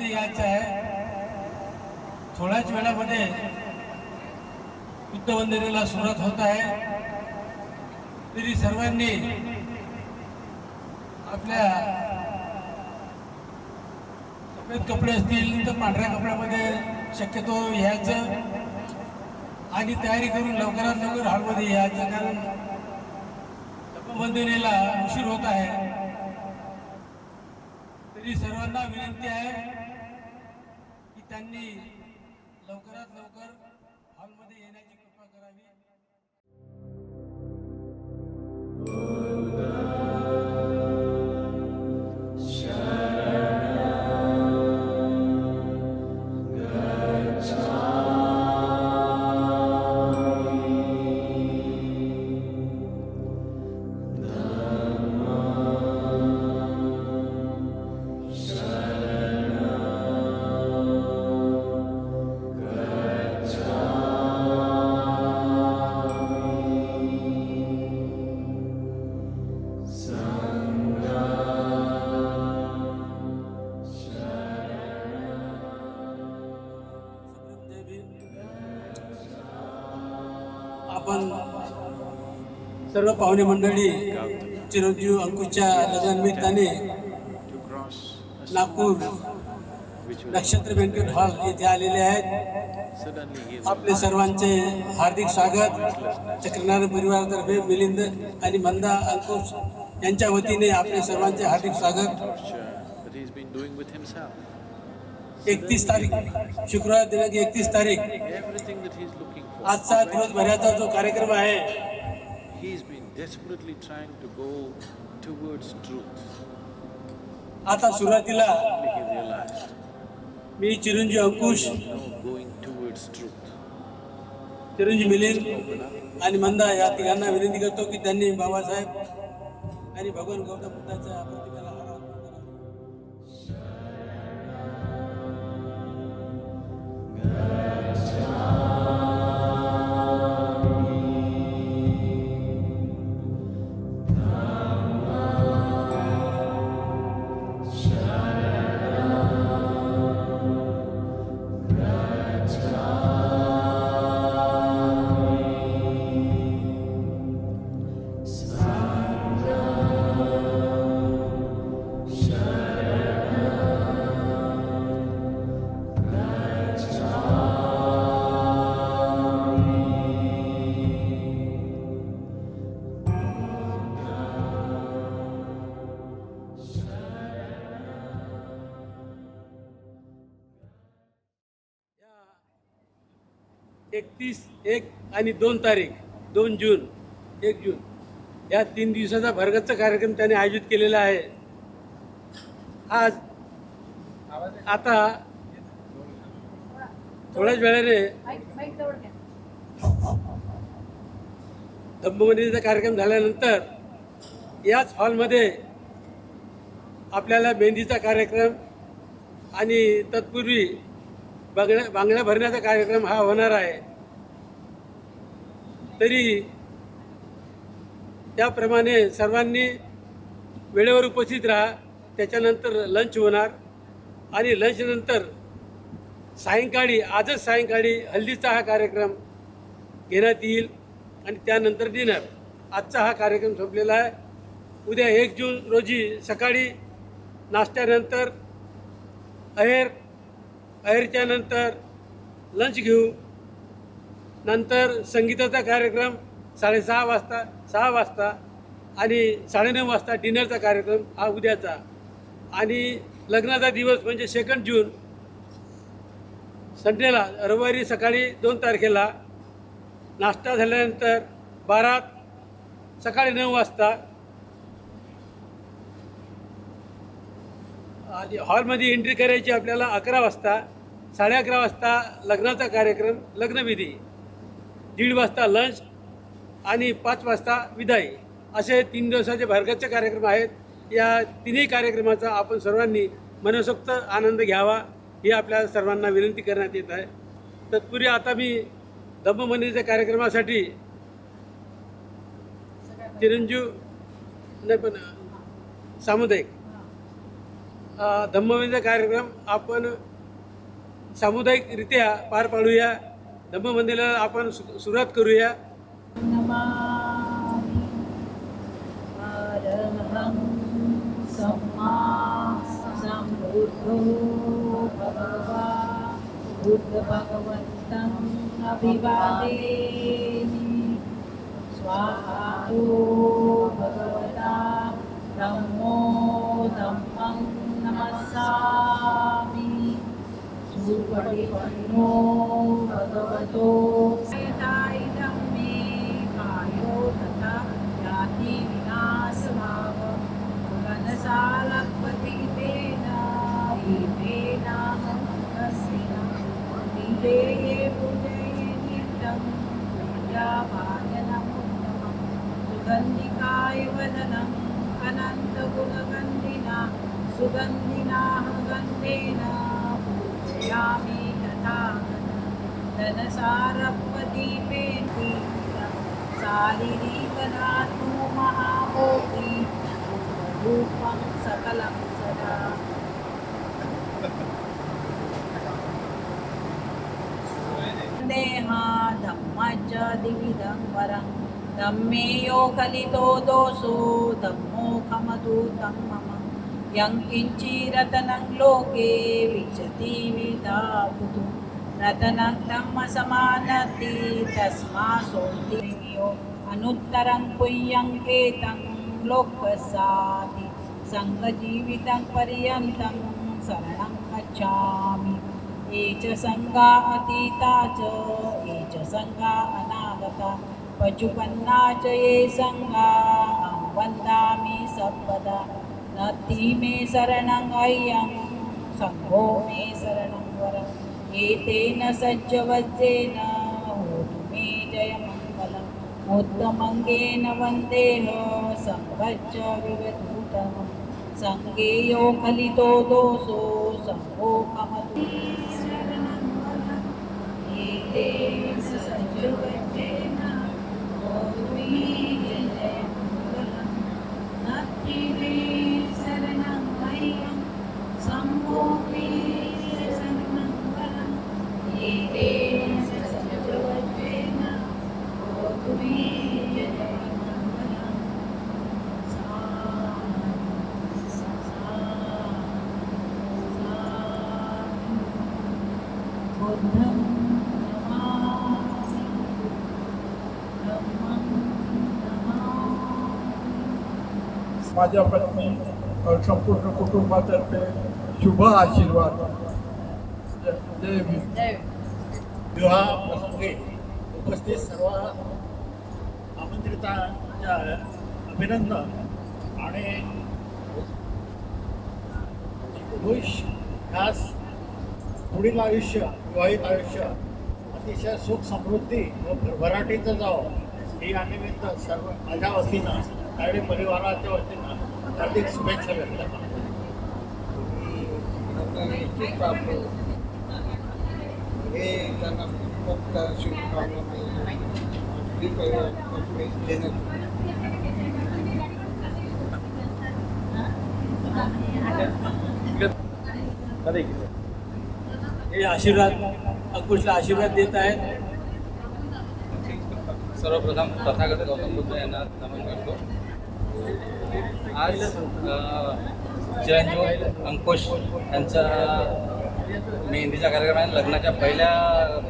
हॉलमध्ये यायचं आहे. थोड्याच वेळामध्ये बुद्धवंदनेला सुरुवात होत आहे. तरी सर्वांनी आपल्या सफेद कपडे असतील तर पांढऱ्या कपड्यामध्ये शक्यतो यायचं आणि तयारी करून लवकरात लवकर हॉलमध्ये यायचं, कारण बुद्धवंदनेला उशीर होत आहे. तरी सर्वांना विनंती आहे की त्यांनी लवकरात लवकर हॉलमध्ये येण्याची कृपा करावी. आपण सर्व पाहुणे मंडळी चिरंजीव अंकुशच्या लग्नानिमित्ताने नागपूर नक्षत्र बँकेट हॉल येथे आलेले आहेत. आपले सर्वांचे हार्दिक स्वागत चक्रनारायण परिवारातर्फे मिलिंद आणि मंदा अंकुश यांच्या वतीने आपले सर्वांचे हार्दिक स्वागत. 31 तारीख शुक्रवार दिनांक 31 तारीख आजचा दिवसभराचा जो कार्यक्रम आहे, आता सुरुवातीला मी चिरंजीव अंकुश, चिरंजीव मिलिंद आणि मंदा या तिघांना विनंती करतो की त्यांनी बाबासाहेब आणि भगवान गौतम बुद्धाच्या प्रतिमेला हार अर्पण करावा. 31, 1 आणि 2 तारीख 2 जून 1 जून या 3 दिवसाचा भरगच्च कार्यक्रम त्याने आयोजित केलेला आहे. आज आता थोड्याच वेळाने दंभमंदिराचा कार्यक्रम झाल्यानंतर याच हॉलमध्ये आपल्याला मेहंदीचा कार्यक्रम आणि तत्पूर्वी बांगड्या भरण्याचा कार्यक्रम हा होणार आहे. तरी त्याप्रमाणे सर्वांनी वेळेवर उपस्थित राहा. त्याच्यानंतर लंच होणार आणि लंचनंतर सायंकाळी आजच सायंकाळी हल्दीचा हा कार्यक्रम घेण्यात येईल आणि त्यानंतर डिनर. आजचा हा कार्यक्रम संपलेला आहे. उद्या 1 जून रोजी सकाळी नाश्त्यानंतर अहेरच्या नंतर लंच घेऊ. नंतर संगीताचा कार्यक्रम 6:30 वाजता 6 वाजता आणि 9:30 वाजता डिनरचा कार्यक्रम हा उद्याचा. आणि लग्नाचा दिवस म्हणजे 2 जून संडेला रविवारी सकाळी 2 तारखेला नाश्ता झाल्यानंतर बारात सकाळी 9 वाजता आणि हॉलमध्ये एंट्री करायची आपल्याला 11 वाजता. 11:30 वाजता लग्नाचा कार्यक्रम लग्नविधी, 1:30 वाजता लंच आणि 5 वाजता विदाई. असे 3 दिवसाचे भरगच्च कार्यक्रम आहेत. या तिन्ही कार्यक्रमाचा आपण सर्वांनी मनसोक्त आनंद घ्यावा ही आपल्या सर्वांना विनंती करण्यात येत आहे. तत्पूर्वी आता मी दंभमंदिराच्या कार्यक्रमासाठी चिरंजीव नाही पण सामुदायिक धम्मविंद कार्यक्रम आपण सामुदायिकरित्या पार पाडूया. धम्मवंदनेला आपण सुरुवात करूया. नमामि अरहं सम्मा सम्बुद्धो भगवा बुद्धभगवन्तम् अभिवादेमि. स्वाहातो भगवता धम्मो धम्मं नमस्सामि. सुपरिपन्नो भगवतो इदं मे कायो तथा याति विनाशभाव गणसारपतितेन हितेन तस्मिन् निलेये पूजये नित्यं पूजाभाजनम् उत्तमं सुगन्धिकाय वदनम् अनन्तगुणगन्धिना सुगन्धिनाः गन्धेन यामि तथा धनसारपदीपेन शारीरिकनाथो महाभोगी रूपं सकलं सदा. देहा धम्मच द्विविधं वरं धम्मे यो कलितो दोषो धम्मो खमदूतं मम. यं किञ्चिरतनं लोके विचति विधातु रतनं धम्मसमानति तस्मासोऽतियो अनुत्तरं पुण्यं केतं लोकसादि सङ्गजीवितं पर्यन्तं शरणं गच्छामि. ये च सङ्गा अतीता च ये च सङ्गा अनागता पचुपन्ना च ये सङ्गा अहं वन्दामि सर्वदा. नति मे शरणं अय्यं सङ्घो मे शरणं वरम्. एतेन सज्जवज्रेन होतु मे जयमङ्गलम्. उत्तमङ्गेन वन्देह सङ्घश्च विवधूतमं. सङ्गे यो कलितो दोषो सङ्घो कमतु शरणं वरम्. एतेन सज्जवज्रेन होतु मे जयमङ्गलम्. नति मे शरणं अय्यं सङ्घो मे शरणं वरम्. एतेन सज्जवज्रेन होतु मे जयमङ्गलम्. बुद्धं नमामि धम्मं नमामि. माझ्या पत्नी संपूर्ण कुटुंबातर्फे शुभ आशीर्वाद. जय भीम. विवाह प्रसंगी उपस्थित सर्व आमंत्रितांच्या अभिनंदन आणि खुश ह्यास पुढील आयुष्य विवाहित आयुष्य अतिशय सुख समृद्धी व भरभराटीचं जावं ही या निमित्त सर्व माझ्या वतीनं तायडे परिवाराच्या वतीनं हार्दिक शुभेच्छा व्यक्त करतो. हे त्यांना फक्त हे आशीर्वाद अंकुशला आशीर्वाद देत आहेत. सर्वप्रथम तथागत गौतम बुद्ध यांना नमन करतो. आज चिरंजीव अंकुश यांचा मेहंदीचा कार्यक्रम आहे. लग्नाच्या पहिल्या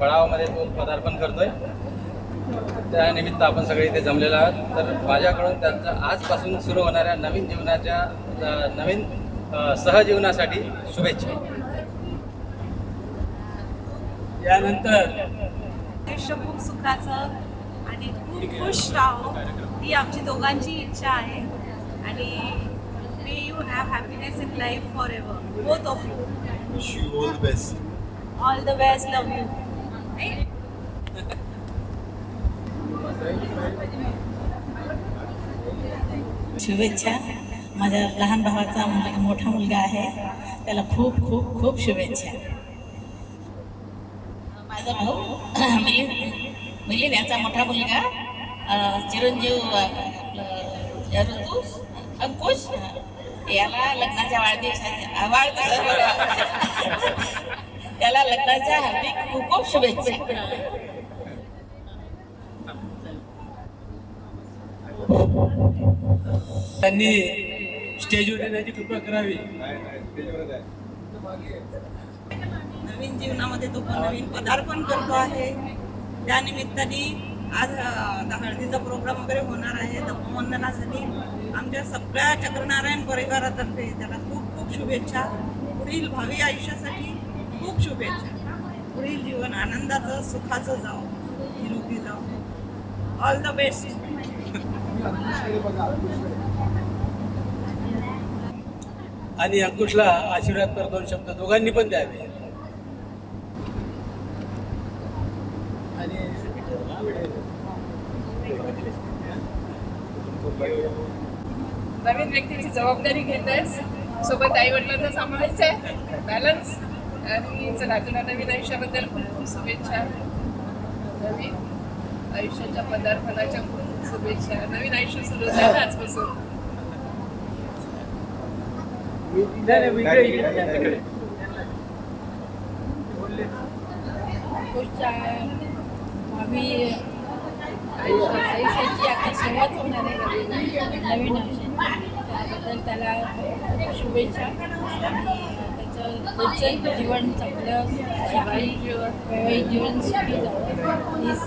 पडावामध्ये तो पदार्पण करतोय. त्यानिमित्त आपण सगळे इथे जमलेलो आहोत. तर माझ्याकडून त्यांचा आजपासून सुरू होणाऱ्या नवीन जीवनाच्या नवीन सहजीवनासाठी शुभेच्छा. यानंतर आयुष्य खूप सुखाचं आणि खूप खुश राहो ही आमची दोघांची इच्छा आहे. आणि may you have happiness in life for ever both of you. Wish you all the best. All the best. Love you. शुभेच्छा. माझ्या लहान भावाचा मोठा मुलगा आहे, त्याला खूप खूप खूप शुभेच्छा. माझा भाऊ मिलिंद याचा मोठा मुलगा चिरंजीव ऋतू अंकुश याला लग्नाच्या त्याला लग्नाच्या हार्दिक खूप खूप शुभेच्छा. त्यांनी स्टेजवर येण्याची कृपा करावी. नवीन जीवनामध्ये तो नवीन पदार्पण करतो आहे. त्या निमित्ताने आज हळदीचा प्रोग्राम वगैरे होणार आहे. दत्तवंदनासाठी आमच्या सगळ्या चक्रनारायण परिवारातर्फे त्याला खूप खूप शुभेच्छा. पुढील भावी आयुष्यासाठी खूप शुभेच्छा. पुढील जीवन आनंदाचं सुखाचं जावं, निरोगी जावं. All the best. आणि अंकुशला आशीर्वाद पर 2 शब्द दोघांनी पण द्यावे. नवीन व्यक्तीची जबाबदारी घेत आहेस, सोबत आई वडिलांना सांभाळायचं आहे, बॅलन्स. आणि चला तुला नवीन आयुष्याबद्दल खूप खूप शुभेच्छा. नवीन आयुष्याच्या पदार्पणाच्या खूप खूप शुभेच्छा. नवीन आयुष्य सुरू झालं आजपासून. पुढच्या भावी आयुष्याची आता सुरुवात होणार आहे नवीन आयुष्याची. त्याबद्दल त्याला शुभेच्छा. आणि त्याचं जीवन चांगलं वैवाहिक जीवन सुखी जावं हीच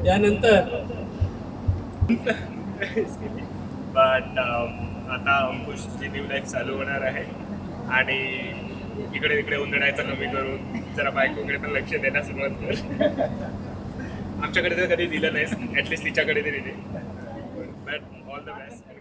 त्यानंतर बट आता अंकुशची न्यू लाईफ चालू होणार आहे आणि इकडे तिकडे उंदडायचं कमी करून जरा बायकोकडे पण लक्ष देण्यास सुरुवात कर. आमच्याकडे तर कधी दिलं नाही, ॲटलिस्ट तिच्याकडे तरी दे. But all the best.